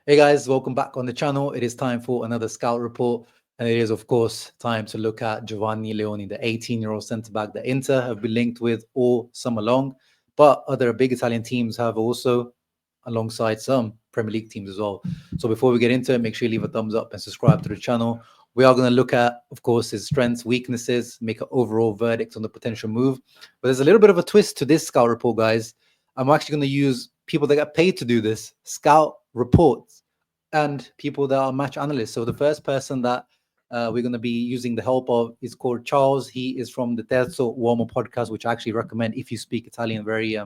Hey guys, welcome back on the channel. It is time for another scout report, and it is, of course, time to look at Giovanni Leoni, the 18-year-old centre-back that Inter have been linked with all summer long. But other big Italian teams have also, alongside some Premier League teams as well. So before we get into it, make sure you leave a thumbs up and subscribe to the channel. We are going to look at, of course, his strengths, weaknesses, make an overall verdict on the potential move. But there's a little bit of a twist to this scout report, guys. I'm actually going to use people that get paid to do this, scout reports, and people that are match analysts. So the first person that we're going to be using the help of is called Charles. He is from the Terzo Uomo podcast, which I actually recommend if you speak Italian. Very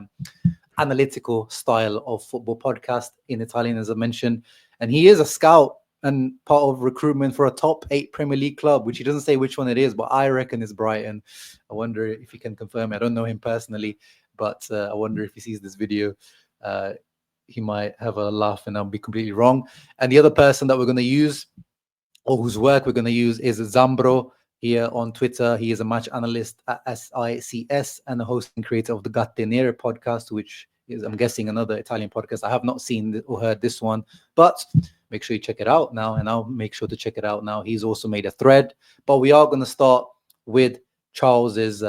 analytical style of football podcast in Italian, as I mentioned. And he is a scout and part of recruitment for a top 8 Premier League club, which he doesn't say which one it is, but I reckon it's Brighton. I wonder if he can confirm it. I don't know him personally, but I wonder if he sees this video. He might have a laugh and I'll be completely wrong. And the other person that we're going to use, or whose work we're going to use, is Zambro here on Twitter. He is a match analyst at SICS and the host and creator of the Gatte Nere podcast, which is, I'm guessing, another Italian podcast. I have not seen or heard this one, but make sure you check it out now, and I'll make sure to check it out now. He's also made a thread, but we are going to start with Charles's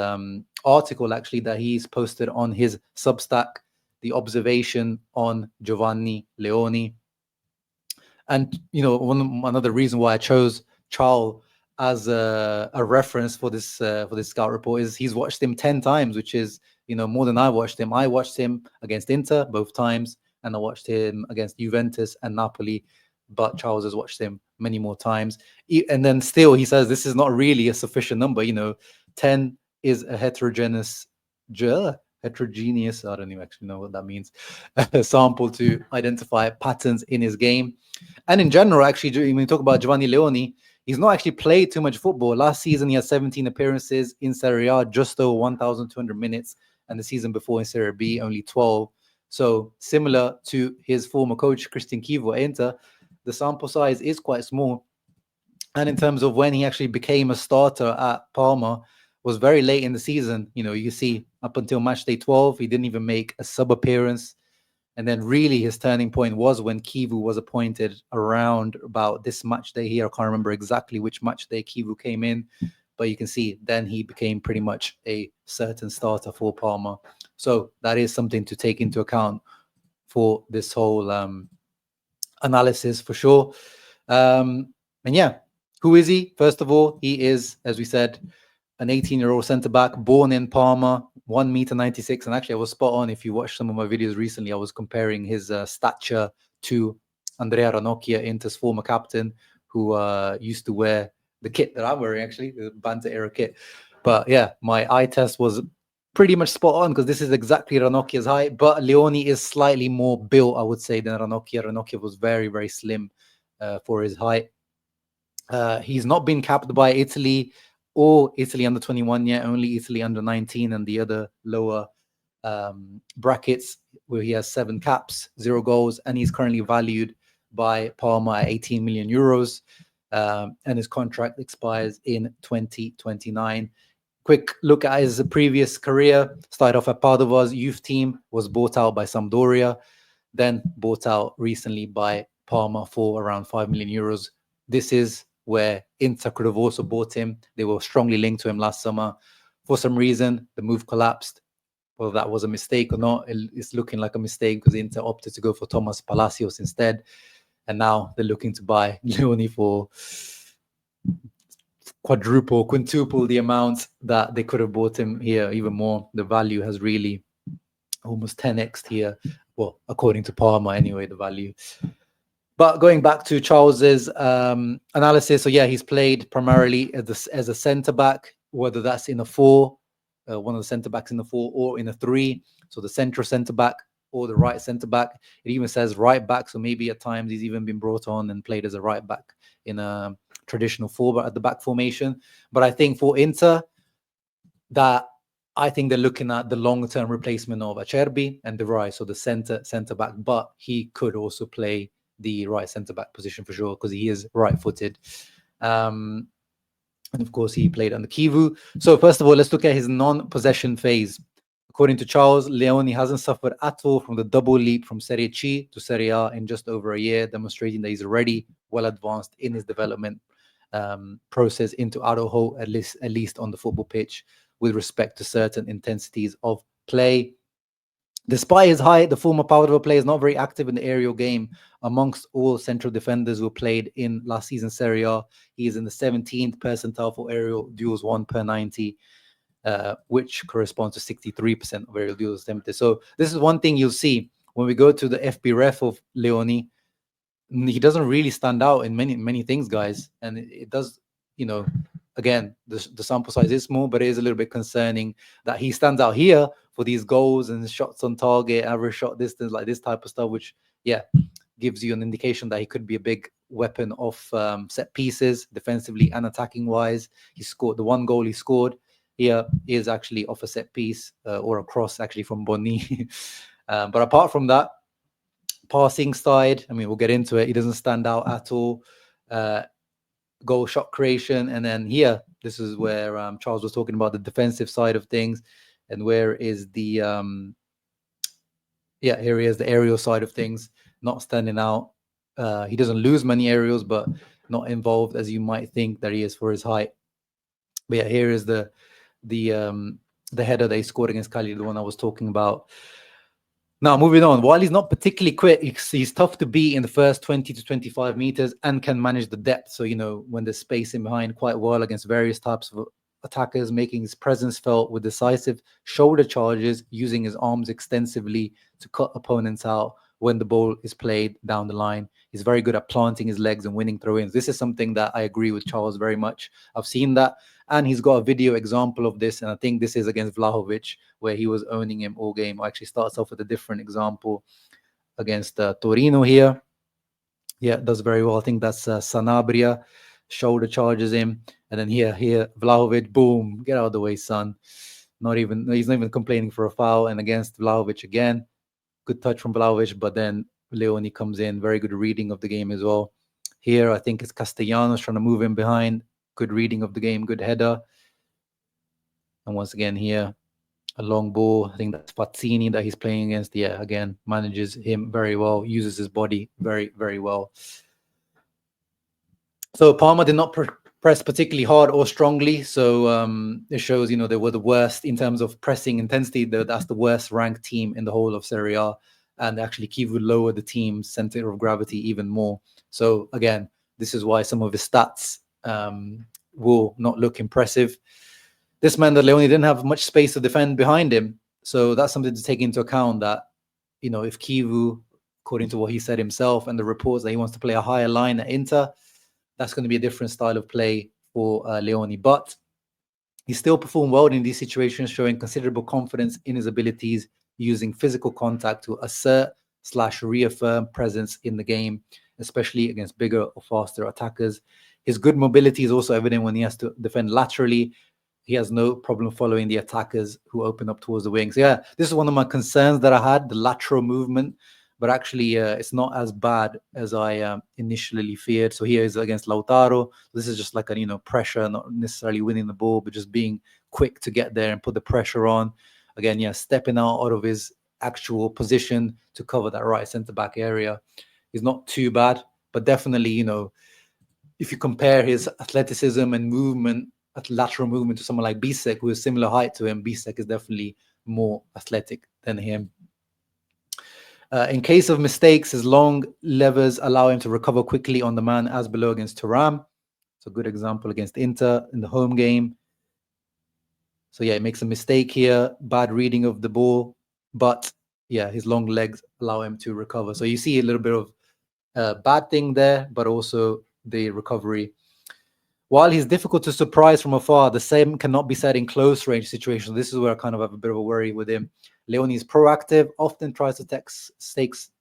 article, actually, that he's posted on his Substack, the observation on Giovanni Leoni. And, you know, another reason why I chose Charles as a reference for this scout report is he's watched him 10 times, which is, you know, more than I watched him. I watched him against Inter both times, and I watched him against Juventus and Napoli, but Charles has watched him many more times. And then still he says this is not really a sufficient number. You know, 10 is a heterogeneous, I don't even actually know what that means, sample to identify patterns in his game. And in general, actually, when we talk about Giovanni Leoni, he's not actually played too much football. Last season, he had 17 appearances in Serie A, just over 1,200 minutes. And the season before in Serie B, only 12. So similar to his former coach, Christian Chivo at Inter, the sample size is quite small. And in terms of when he actually became a starter at Parma, was very late in the season. You know, you see up until match day 12, he didn't even make a sub appearance. And then really his turning point was when Chivu was appointed around about this match day here. I can't remember exactly which match day Chivu came in, but you can see then he became pretty much a certain starter for Parma. So that is something to take into account for this whole analysis for sure. And yeah, who is he? First of all, he is, as we said, an 18-year-old centre-back born in Parma, 1.96 meters. And actually, I was spot on. If you watched some of my videos recently, I was comparing his stature to Andrea Ranocchia, Inter's former captain, who used to wear the kit that I'm wearing, actually, the Banter era kit. But yeah, my eye test was pretty much spot on because this is exactly Ranocchia's height. But Leoni is slightly more built, I would say, than Ranocchia. Ranocchia was very, very slim for his height. He's not been capped by Italy or Italy under 21 yet, only Italy under 19 and the other lower brackets, where he has 7 caps, 0 goals, and he's currently valued by Parma at 18 million euros, and his contract expires in 2029. Quick look at his previous career. Started off at Padova's youth team, was bought out by Sampdoria, then bought out recently by Parma for around 5 million euros. This is where Inter could have also bought him. They were strongly linked to him last summer. For some reason, the move collapsed. Whether that was a mistake or not, it's looking like a mistake because Inter opted to go for Thomas Palacios instead. And now they're looking to buy Leoni for quintuple the amount that they could have bought him here, even more. The value has really almost 10x here. Well, according to Parma anyway, the value. But going back to Charles's analysis, so yeah, he's played primarily as a centre-back, whether that's in a 4, one of the centre-backs in the 4, or in a 3, so the central centre-back or the right centre-back. It even says right-back, so maybe at times he's even been brought on and played as a right-back in a traditional 4 at the back formation. But I think for Inter, that I think they're looking at the long-term replacement of Acerbi and De Vrij, so the centre-back, but he could also play the right centre-back position for sure because he is right-footed. And of course, he played under Chivu. So first of all, let's look at his non-possession phase. According to Charles, Leoni hasn't suffered at all from the double leap from Serie C to Serie A in just over a year, demonstrating that he's already well advanced in his development process into adulthood, at least on the football pitch, with respect to certain intensities of play. Despite his height, the former Padova player is not very active in the aerial game. Amongst all central defenders who played in last season's Serie A, he is in the 17th percentile for aerial duels won per 90. Which corresponds to 63% of aerial duels attempted. So this is one thing you'll see when we go to the FB of Leoni. He doesn't really stand out in many things, guys, and it does, again, the sample size is small, but it is a little bit concerning that he stands out here for these goals and shots on target, average shot distance, like this type of stuff, which gives you an indication that he could be a big weapon of set pieces, defensively and attacking wise. He scored the one goal he scored here is actually off a set piece or a cross actually from Boni. But apart from that, passing side, I mean, we'll get into it. He doesn't stand out at all. Goal shot creation. And then here, this is where Charles was talking about the defensive side of things. And where is the, here he is, the aerial side of things, not standing out. He doesn't lose many aerials, but not involved as you might think that he is for his height. But yeah, here is the header they scored against Cali, the one I was talking about. Now, moving on. While he's not particularly quick, he's tough to beat in the first 20 to 25 meters and can manage the depth. So, when there's space in behind, quite well against various types of attackers, making his presence felt with decisive shoulder charges, using his arms extensively to cut opponents out when the ball is played down the line. He's very good at planting his legs and winning throw-ins. This is something that I agree with Charles very much. I've seen that. And he's got a video example of this. And I think this is against Vlahovic, where he was owning him all game. Actually starts off with a different example against Torino here. Yeah, does very well. I think that's Sanabria. Shoulder charges him. And then here, Vlahovic, boom, get out of the way, son. He's not even complaining for a foul. And against Vlahovic again, good touch from Vlahovic, but then Leoni comes in. Very good reading of the game as well. Here, I think it's Castellanos trying to move him behind. Good reading of the game, good header. And once again here, a long ball. I think that's Fazzini that he's playing against. Yeah, again, manages him very well, uses his body very, very well. So Parma did not press particularly hard or strongly. So it shows, they were the worst in terms of pressing intensity. That's the worst ranked team in the whole of Serie A. And actually, Kiev would lower the team's center of gravity even more. So again, this is why some of his stats will not look impressive. This meant that Leoni didn't have much space to defend behind him. So that's something to take into account that, if Kivu, according to what he said himself and the reports that he wants to play a higher line at Inter, that's going to be a different style of play for Leoni. But he still performed well in these situations, showing considerable confidence in his abilities, using physical contact to assert/reaffirm presence in the game, especially against bigger or faster attackers. His good mobility is also evident when he has to defend laterally. He has no problem following the attackers who open up towards the wings. Yeah, this is one of my concerns that I had, the lateral movement. But actually, it's not as bad as I initially feared. So here is against Lautaro. This is just like a, pressure, not necessarily winning the ball, but just being quick to get there and put the pressure on. Again, stepping out of his actual position to cover that right centre-back area is not too bad. But definitely, if you compare his athleticism and movement, lateral movement to someone like Bisek, who is similar height to him, Bisek is definitely more athletic than him. In case of mistakes, his long levers allow him to recover quickly on the man, as below against Thuram. It's a good example against Inter in the home game. So yeah, he makes a mistake here, bad reading of the ball, but yeah, his long legs allow him to recover. So you see a little bit of bad thing there, but also the recovery. While he's difficult to surprise from afar, the same cannot be said in close range situations. This is where I kind of have a bit of a worry with him. Leoni is proactive, often tries to take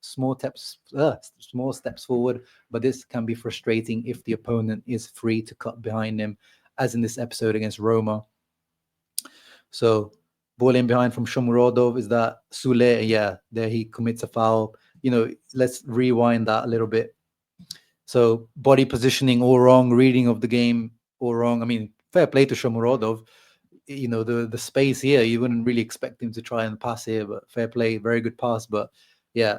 small steps forward, but this can be frustrating if the opponent is free to cut behind him, as in this episode against Roma. So, ball in behind from Shomurodov, is that Sule? Yeah, there he commits a foul. Let's rewind that a little bit. So body positioning all wrong, reading of the game all wrong. I mean, fair play to Shomurodov. the space here. You wouldn't really expect him to try and pass here, but fair play, very good pass. But yeah,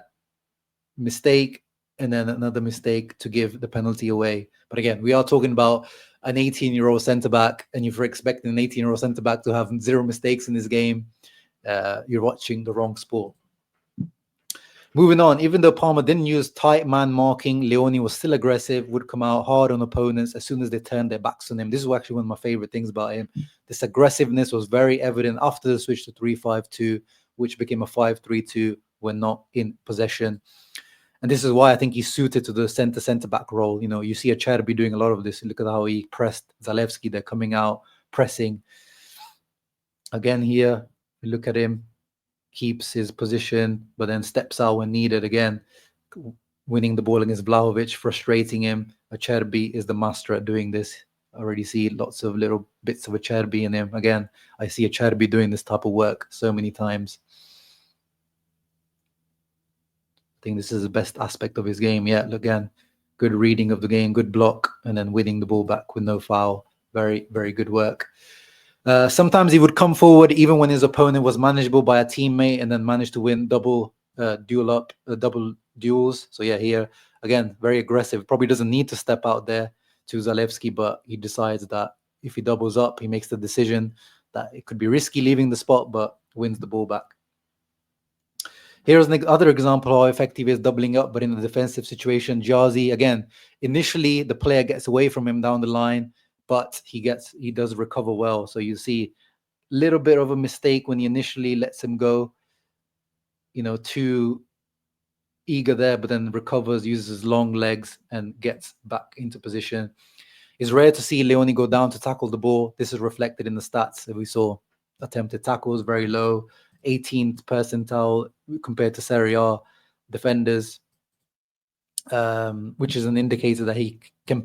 mistake and then another mistake to give the penalty away. But again, we are talking about an 18-year-old centre-back, and if you're expecting an 18-year-old centre-back to have 0 mistakes in this game, you're watching the wrong sport. Moving on, even though Parma didn't use tight man marking, Leoni was still aggressive, would come out hard on opponents as soon as they turned their backs on him. This is actually one of my favorite things about him. This aggressiveness was very evident after the switch to 3-5-2, which became a 5-3-2 when not in possession. And this is why I think he's suited to the centre-back role. You see Acerbi doing a lot of this. Look at how he pressed Zalewski. They're coming out, pressing. Again here, you look at him, keeps his position, but then steps out when needed again, winning the ball against Vlahovic, frustrating him. Acerbi is the master at doing this. I already see lots of little bits of Acerbi in him. Again, I see Acerbi doing this type of work so many times. I think this is the best aspect of his game. Yeah, again, good reading of the game, good block, and then winning the ball back with no foul. Very, very good work. Sometimes he would come forward even when his opponent was manageable by a teammate, and then managed to win double duels. So yeah, here again, very aggressive. Probably doesn't need to step out there to Zalewski, but he decides that if he doubles up, he makes the decision that it could be risky leaving the spot, but wins the ball back. Here's another example how effective he is doubling up, but in a defensive situation. Jazi, again, initially the player gets away from him down the line, but he does recover well. So you see a little bit of a mistake when he initially lets him go, too eager there, but then recovers, uses his long legs and gets back into position. It's rare to see Leoni go down to tackle the ball. This is reflected in the stats that we saw. Attempted tackles very low, 18th percentile compared to Serie A defenders, which is an indicator that he can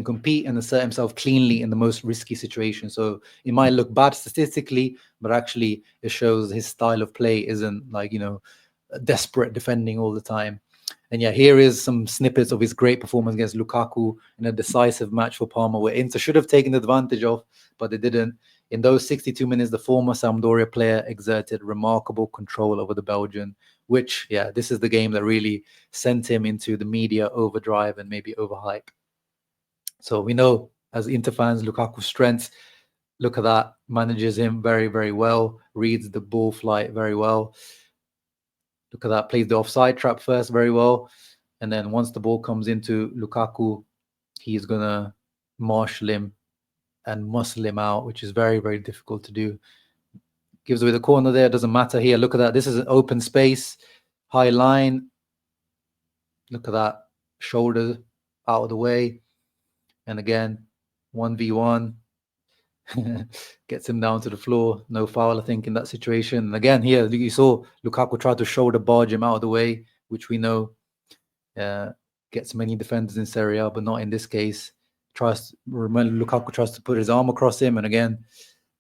compete and assert himself cleanly in the most risky situation. So it might look bad statistically, but actually it shows his style of play isn't like, desperate defending all the time. And yeah, here is some snippets of his great performance against Lukaku in a decisive match for Parma, where Inter should have taken advantage of, but they didn't. In those 62 minutes, the former Sampdoria player exerted remarkable control over the Belgian, which, yeah, this is the game that really sent him into the media overdrive and maybe overhype. So we know, as Inter fans, Lukaku's strengths. Look at that, manages him very, very well, reads the ball flight very well. Look at that, plays the offside trap first very well. And then once the ball comes into Lukaku, he's going to marshal him and muscle him out, which is very, very difficult to do. Gives away the corner there, doesn't matter here. Look at that, this is an open space, high line. Look at that, shoulder out of the way. And again, 1v1. Gets him down to the floor. No foul, I think, in that situation. And again, here you saw Lukaku try to shoulder barge him out of the way, which we know gets many defenders in Serie A, but not in this case. Lukaku tries to put his arm across him, and again,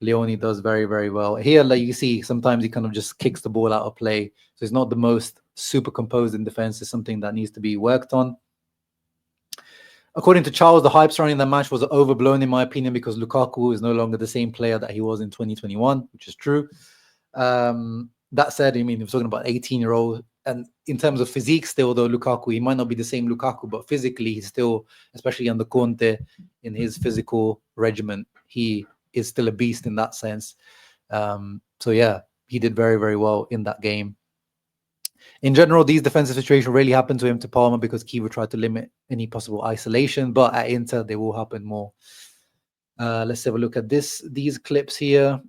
Leoni does very, very well. Here, like you see, sometimes he kind of just kicks the ball out of play. So it's not the most super composed in defense. It's something that needs to be worked on. According to Charles, the hype surrounding that match was overblown, in my opinion, because Lukaku is no longer the same player that he was in 2021, which is true. That said, I mean, we're talking about 18-year-old. And in terms of physique still, though, Lukaku, he might not be the same Lukaku, but physically, he's still, especially under Conte, in his physical regimen, he is still a beast in that sense. So, yeah, he did very, very well in that game. In general, these defensive situations really happen to him to Parma because Kiva tried to limit any possible isolation, but at Inter, they will happen more. Let's have a look at these clips here.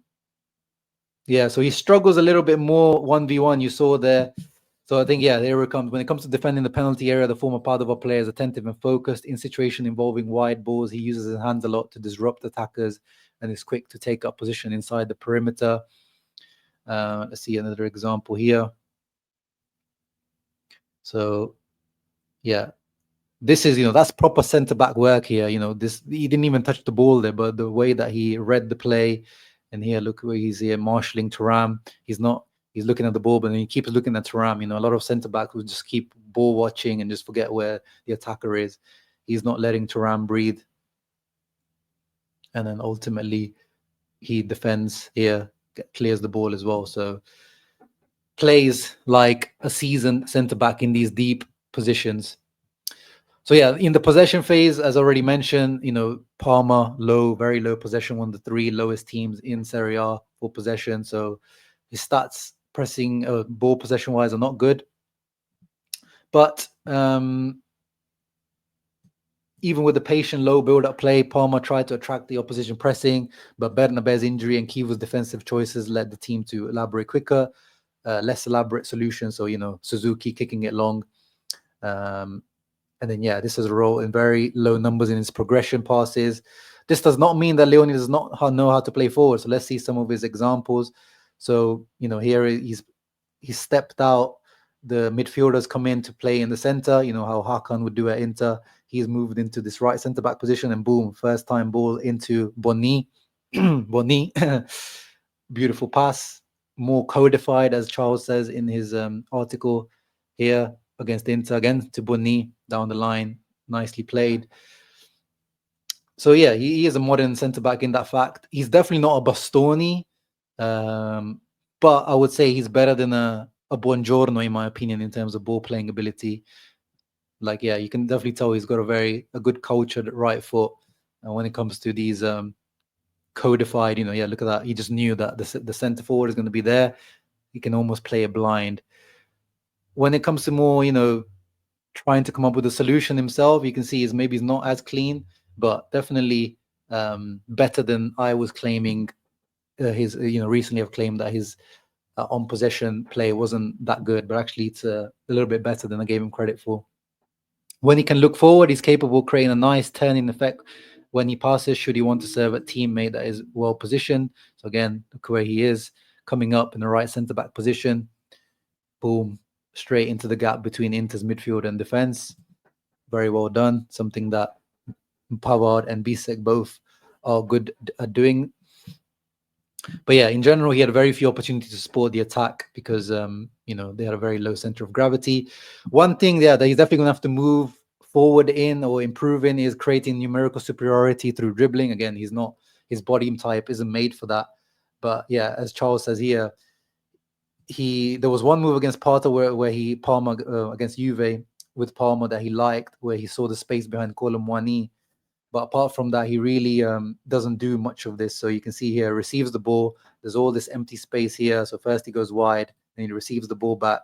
Yeah, so he struggles a little bit more 1v1, you saw there. So I think, yeah, there it comes. When it comes to defending the penalty area, the former Padova player is attentive and focused. In situation involving wide balls, he uses his hands a lot to disrupt attackers and is quick to take up position inside the perimeter. Let's see another example here. So, yeah, this is, that's proper centre-back work here. He didn't even touch the ball there, but the way that he read the play, and here, look where he's here, marshalling Thuram. He's looking at the ball, but then he keeps looking at Thuram. A lot of centre-backs will just keep ball watching and just forget where the attacker is. He's not letting Thuram breathe. And then ultimately, he defends here, clears the ball as well. So plays like a seasoned centre back in these deep positions. So yeah, in the possession phase, as already mentioned, Parma low, very low possession, one of the 3 lowest teams in Serie A for possession. So his stats pressing ball possession wise are not good. But even with the patient low build-up play, Parma tried to attract the opposition pressing, but Bernabe's injury and Kiva's defensive choices led the team to elaborate quicker, less elaborate solutions. So, Suzuki kicking it long. And then, this is a role in very low numbers in his progression passes. This does not mean that Leoni does not know how to play forward. So let's see some of his examples. So, here he's stepped out. The midfielders come in to play in the center, how Hakan would do at Inter. He's moved into this right centre-back position and boom, first time ball into Boni. Boni, beautiful pass, more codified, as Charles says in his article here, against Inter, again to Boni, down the line, nicely played. So yeah, he is a modern centre-back in that fact. He's definitely not a Bastoni, but I would say he's better than a Buongiorno, in my opinion, in terms of ball playing ability. Like, you can definitely tell he's got a good cultured right foot. And when it comes to these codified, look at that. He just knew that the center forward is going to be there. He can almost play it blind. When it comes to more, trying to come up with a solution himself, you can see maybe he's not as clean, but definitely better than I was claiming. Recently I've claimed that his on possession play wasn't that good, but actually it's a little bit better than I gave him credit for. When he can look forward, he's capable of creating a nice turning effect when he passes, should he want to serve a teammate that is well positioned. So again, look where he is, coming up in the right centre-back position. Boom, straight into the gap between Inter's midfield and defence. Very well done, something that Pavard and Bisek both are good at doing. But in general, he had very few opportunities to support the attack because, they had a very low center of gravity. One thing that he's definitely going to have to move forward in or improve in is creating numerical superiority through dribbling. Again, his body type isn't made for that. But as Charles says here, there was one move against Parma where Parma against Juve with Parma that he liked, where he saw the space behind Colomwani. But apart from that, he really doesn't do much of this. So you can see here, receives the ball. There's all this empty space here. So first he goes wide, then he receives the ball back.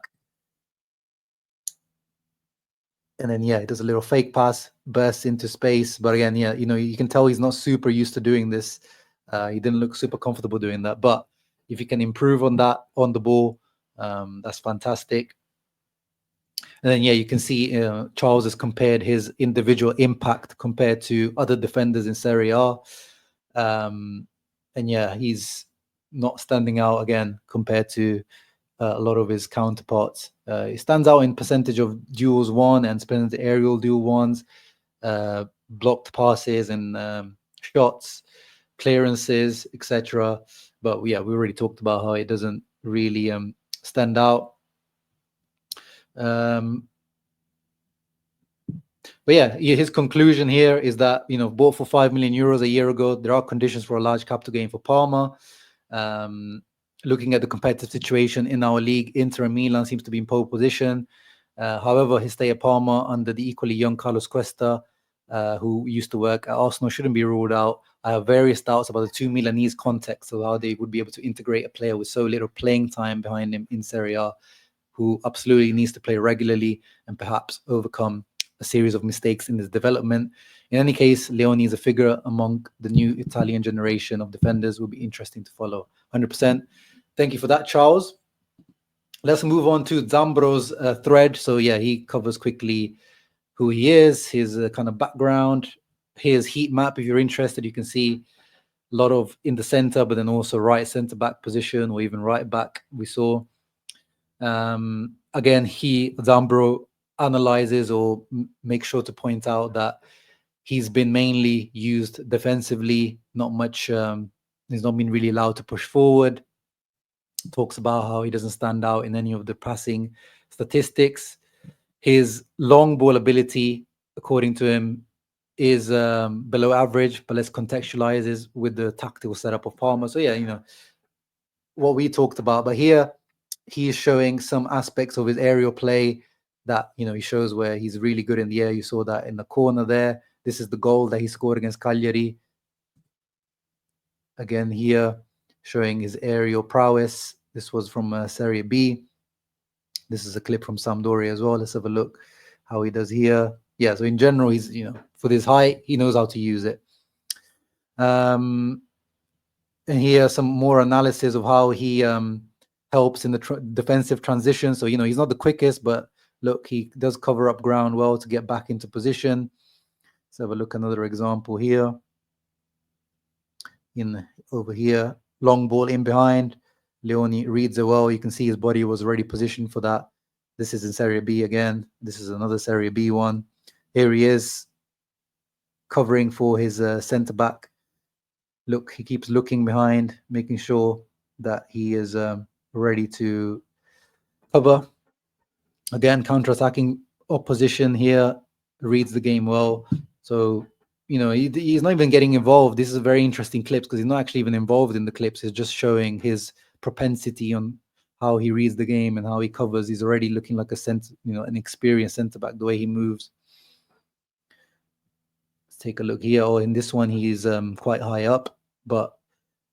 And then, he does a little fake pass, bursts into space. But again, you can tell he's not super used to doing this. He didn't look super comfortable doing that. But if you can improve on that on the ball, that's fantastic. And then, you can see Charles has compared his individual impact compared to other defenders in Serie A. And he's not standing out again compared to a lot of his counterparts. He stands out in percentage of duels won and spends aerial duel ones, blocked passes and shots, clearances, etc. But we already talked about how it doesn't really stand out. But his conclusion here is that, bought for 5 million euros a year ago, there are conditions for a large capital gain for Parma. Looking at the competitive situation in our league, Inter and Milan seems to be in pole position. However, his stay at Parma under the equally young Carlos Cuesta, who used to work at Arsenal, shouldn't be ruled out. I have various doubts about the two Milanese context of how they would be able to integrate a player with so little playing time behind him in Serie A, who absolutely needs to play regularly and perhaps overcome a series of mistakes in his development. In any case, Leoni is a figure among the new Italian generation of defenders. Will be interesting to follow. 100%. Thank you for that, Charles. Let's move on to Zambro's thread. So he covers quickly who he is, his kind of background, his heat map. If you're interested, you can see a lot of in the center, but then also right center back position or even right back we saw. Again, Zambro analyzes or makes sure to point out that he's been mainly used defensively, not much. He's not been really allowed to push forward. Talks about how he doesn't stand out in any of the passing statistics. His long ball ability, according to him, is below average, but let's contextualize is with the tactical setup of Parma. So yeah, what we talked about, but here he is showing some aspects of his aerial play that, he shows where he's really good in the air. You saw that in the corner there. This is the goal that he scored against Cagliari. Again here, showing his aerial prowess. This was from Serie B. This is a clip from Sampdoria as well. Let's have a look how he does here. Yeah, so in general, he's, for this height, he knows how to use it. And here, some more analysis of how he helps in the defensive transition. So, he's not the quickest, but look, he does cover up ground well to get back into position. Let's have a look at another example here. Over here, long ball in behind. Leoni reads it well. You can see his body was already positioned for that. This is in Serie B again. This is another Serie B one. Here he is covering for his centre back. Look, he keeps looking behind, making sure that he is ready to cover. Again, counter-attacking opposition here, reads the game well. So, he's not even getting involved. This is a very interesting clips because he's not actually even involved in the clips. He's just showing his propensity on how he reads the game and how he covers. He's already looking like an experienced centre-back, the way he moves. Let's take a look here. Oh, in this one, he's quite high up, but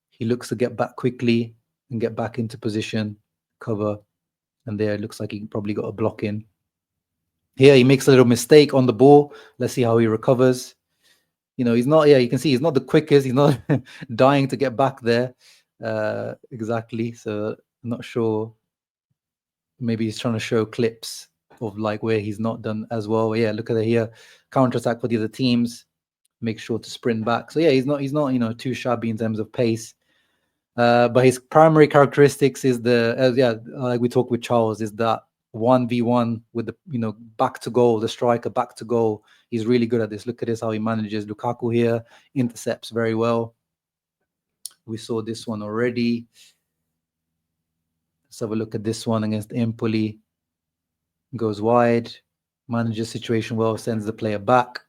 he looks to get back quickly and get back into position, cover. And there it looks like he probably got a block in. Here he makes a little mistake on the ball. Let's see how he recovers. He's not, you can see he's not the quickest. He's not dying to get back there. Exactly. So I'm not sure. Maybe he's trying to show clips of like where he's not done as well. Yeah, look at it here. Counter-attack for the other teams. Make sure to sprint back. So yeah, he's not too shabby in terms of pace. But his primary characteristics is like we talked with Charles, is that 1v1 with the back to goal, the striker back to goal. He's really good at this. Look at this, how he manages. Lukaku here intercepts very well. We saw this one already. Let's have a look at this one against Empoli. Goes wide, manages situation well, sends the player back.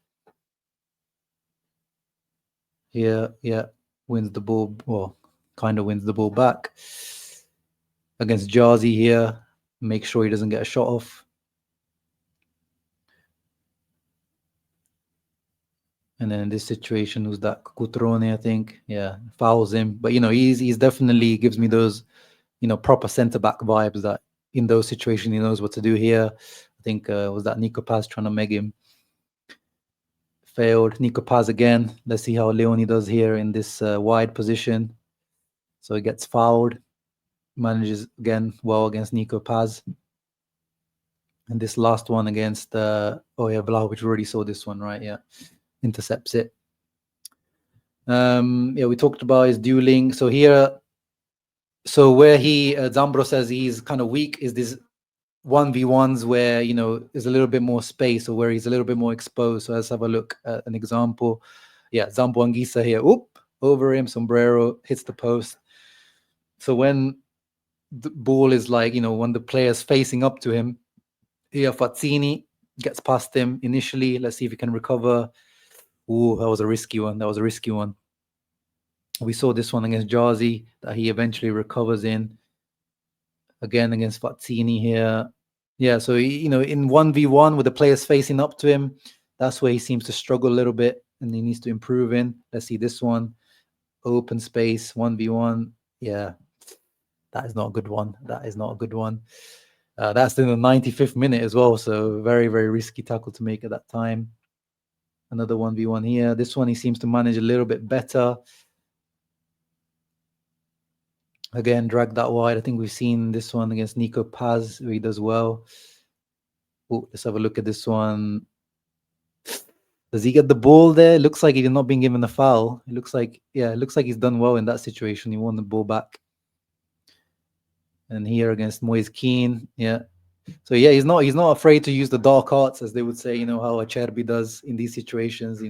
Here, wins the ball. Well, kind of wins the ball back. Against Jazi here, make sure he doesn't get a shot off. And then in this situation, who's that? Cutrone, I think. Yeah, fouls him. But he's definitely gives me those, proper centre back vibes that in those situations he knows what to do here. I think was that Nico Paz trying to meg him. Failed. Nico Paz again. Let's see how Leoni does here in this wide position. So he gets fouled. Manages again well against Nico Paz. And this last one against Vlahovic, we already saw this one, right? Yeah. Intercepts it. We talked about his dueling. So here, where he Zambro says he's kind of weak is this 1v1s where there's a little bit more space, or where he's a little bit more exposed. So let's have a look at an example. Yeah, Zambo Anguissa here. Over him, sombrero, hits the post. So when the ball is when the player's facing up to him, here Fazzini gets past him initially. Let's see if he can recover. Ooh, that was a risky one. We saw this one against Jazi that he eventually recovers in. Again against Fazzini here. Yeah, so in 1v1 with the players facing up to him, that's where he seems to struggle a little bit and he needs to improve in. Let's see this one. Open space, 1v1. Yeah, that is not a good one. That's in the 95th minute as well. So very, very risky tackle to make at that time. Another 1v1 here. This one he seems to manage a little bit better. Again, drag that wide. I think we've seen this one against Nico Paz, where he does well. Ooh, let's have a look at this one. Does he get the ball there? It looks like he's not being given a foul. It looks like he's done well in that situation. He won the ball back. And here against Moise Keane, yeah. So yeah, he's not afraid to use the dark arts, as they would say, how Acerbi does in these situations,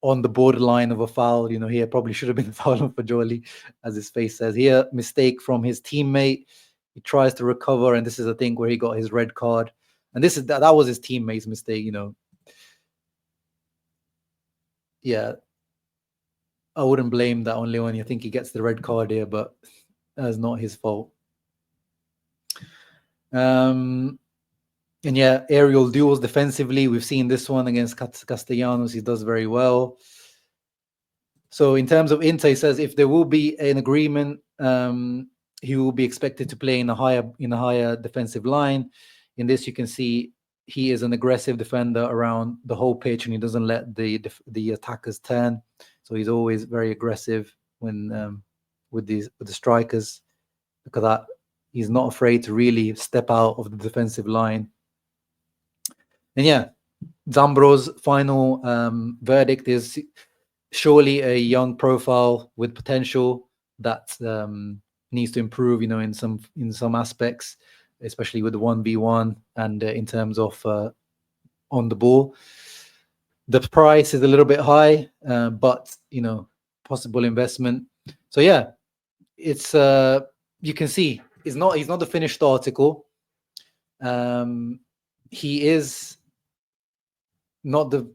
on the borderline of a foul. Here probably should have been a foul on Fagioli, as his face says. Here, mistake from his teammate. He tries to recover, and this is a thing where he got his red card. And that was his teammate's mistake, yeah, I wouldn't blame that on Leoni. I think he gets the red card here, but that's not his fault. And yeah, aerial duels defensively. We've seen this one against Castellanos. He does very well. So in terms of Inter, he says if there will be an agreement, he will be expected to play in a higher defensive line. In this, you can see he is an aggressive defender around the whole pitch, and he doesn't let the attackers turn. So he's always very aggressive when with the strikers. Because that he's not afraid to really step out of the defensive line. And yeah, Zambro's final verdict is surely a young profile with potential that needs to improve, in some aspects, especially with the 1v1 and in terms of on the ball. The price is a little bit high, but possible investment. So yeah, it's you can see he's not the finished article. He is not the,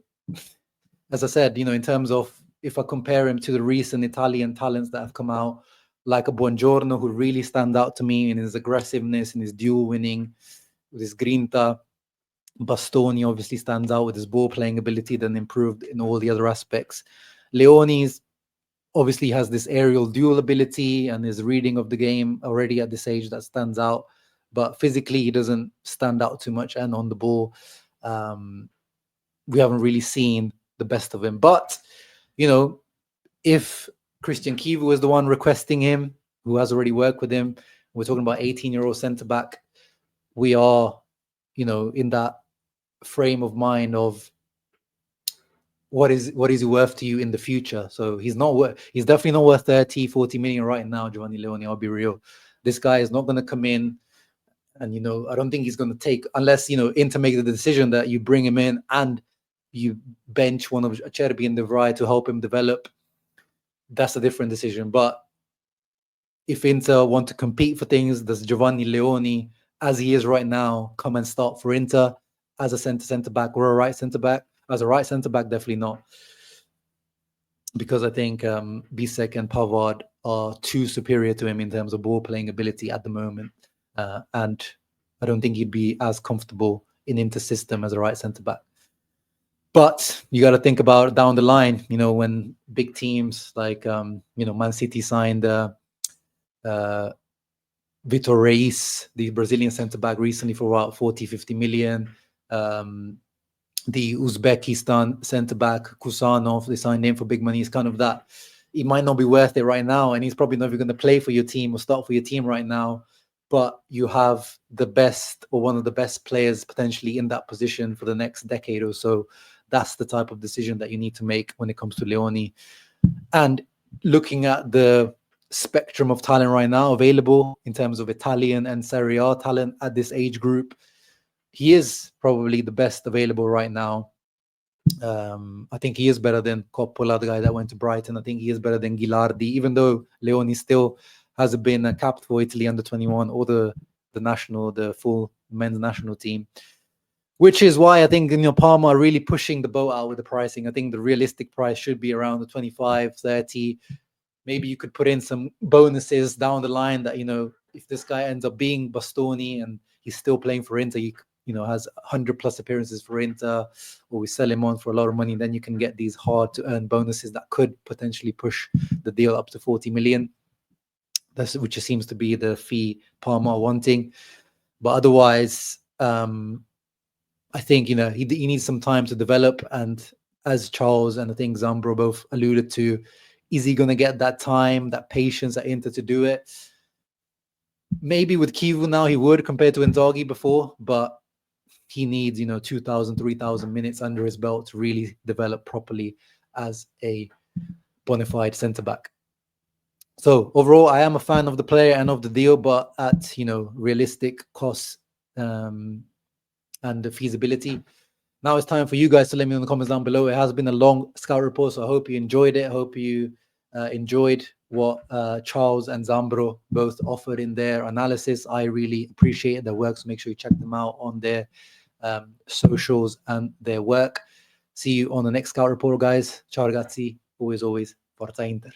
as I said, in terms of if I compare him to the recent Italian talents that have come out, like a Buongiorno, who really stand out to me in his aggressiveness, in his duel winning, with his grinta. Bastoni obviously stands out with his ball playing ability, then improved in all the other aspects. Leoni's obviously has this aerial duel ability and his reading of the game already at this age that stands out, but physically he doesn't stand out too much, and on the ball we haven't really seen the best of him. But if Christian Kivu is the one requesting him, who has already worked with him, we're talking about 18-year-old centre back, we are in that frame of mind of what is he worth to you in the future. So he's definitely not worth 30-40 million right now, Giovanni Leoni. I'll be real. This guy is not going to come in and I don't think he's going to take, unless Inter make the decision that you bring him in and you bench one of Acerbi and De Vrij to help him develop. That's a different decision. But if Inter want to compete for things, does Giovanni Leoni, as he is right now, come and start for Inter as a centre back or a right centre back? As a right centre back, definitely not, because I think Bisek and Pavard are too superior to him in terms of ball playing ability at the moment, and I don't think he'd be as comfortable in Inter system as a right centre back. But you got to think about down the line, when big teams like Man City signed Vitor Reis, the Brazilian centre back, recently for about 40-50 million. The Uzbekistan centre back Kusanov, they signed him for big money. It's kind of that. He might not be worth it right now, and he's probably not even going to play for your team or start for your team right now. But you have the best or one of the best players potentially in that position for the next decade or so. That's the type of decision that you need to make when it comes to Leoni. And looking at the spectrum of talent right now available in terms of Italian and Serie A talent at this age group, he is probably the best available right now. I think he is better than Coppola, the guy that went to Brighton. I think he is better than Ghilardi, even though Leoni still hasn't been capped for Italy under 21 or the full men's national team. Which is why I think Parma are really pushing the boat out with the pricing. I think the realistic price should be around the 25, 30. Maybe you could put in some bonuses down the line that, if this guy ends up being Bastoni and he's still playing for Inter, he has 100 plus appearances for Inter, or we sell him on for a lot of money, then you can get these hard to earn bonuses that could potentially push the deal up to 40 million. Which seems to be the fee Parma are wanting. But otherwise, I think, he needs some time to develop. And as Charles and I think Zambro both alluded to, is he going to get that time, that patience at Inter to do it? Maybe with Kivu now he would, compared to Inzaghi before, but he needs, 2,000, 3,000 minutes under his belt to really develop properly as a bona fide centre-back. So overall, I am a fan of the player and of the deal, but at, realistic costs and the feasibility. Now it's time for you guys to let me know in the comments down below. It has been a long scout report, so I hope you enjoyed it. I hope you enjoyed what Charles and Zambro both offered in their analysis. I really appreciate their work, so make sure you check them out on their socials and their work. See you on the next scout report, guys. Ciao ragazzi. Always, Forza Inter.